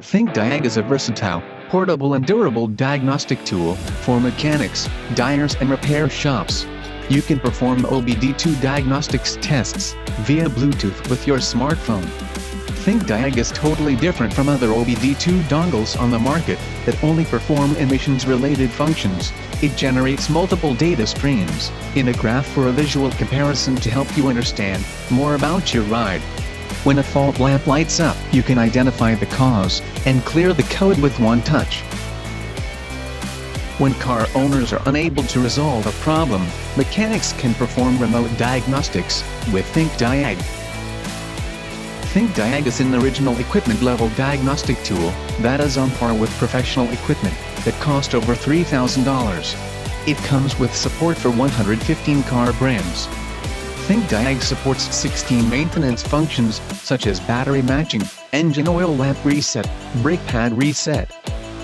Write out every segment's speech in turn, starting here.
Thinkdiag is a versatile, portable and durable diagnostic tool for mechanics, dyers and repair shops. You can perform OBD2 diagnostics tests via Bluetooth with your smartphone. Thinkdiag is totally different from other OBD2 dongles on the market that only perform emissions-related functions. It generates multiple data streams in a graph for a visual comparison to help you understand more about your ride. When a fault lamp lights up, you can identify the cause and clear the code with one touch. When car owners are unable to resolve a problem, mechanics can perform remote diagnostics with Thinkdiag. Thinkdiag is an original equipment-level diagnostic tool that is on par with professional equipment that cost over $3,000. It comes with support for 115 car brands. Thinkdiag supports 16 maintenance functions such as battery matching, engine oil lamp reset, brake pad reset.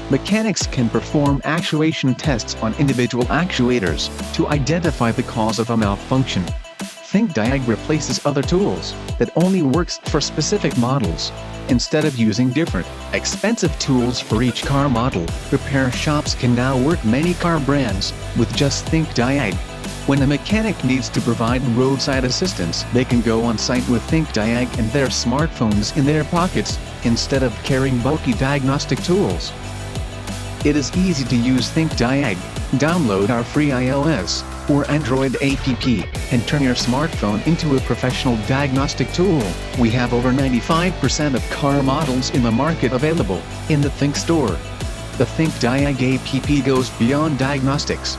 Mechanics can perform actuation tests on individual actuators to identify the cause of a malfunction. Thinkdiag replaces other tools that only works for specific models. Instead of using different, expensive tools for each car model, repair shops can now work many car brands with just Thinkdiag. When a mechanic needs to provide roadside assistance, they can go on site with Thinkdiag and their smartphones in their pockets, instead of carrying bulky diagnostic tools. It is easy to use Thinkdiag. Download our free iOS or Android app and turn your smartphone into a professional diagnostic tool. We have over 95% of car models in the market available in the Think store. The Thinkdiag app goes beyond diagnostics.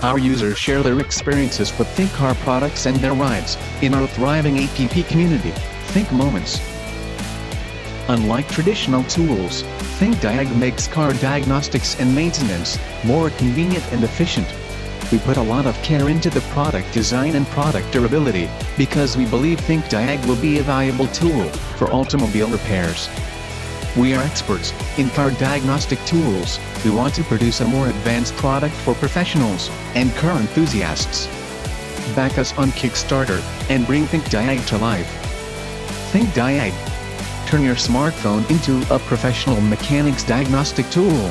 Our users share their experiences with Think car products and their rides in our thriving app community, Think Moments. Unlike traditional tools, Thinkdiag makes car diagnostics and maintenance more convenient and efficient. We put a lot of care into the product design and product durability because we believe Thinkdiag will be a valuable tool for automobile repairs. We are experts in car diagnostic tools. We want to produce a more advanced product for professionals and car enthusiasts. Back us on Kickstarter and bring Thinkdiag to life. Thinkdiag. Turn your smartphone into a professional mechanics diagnostic tool.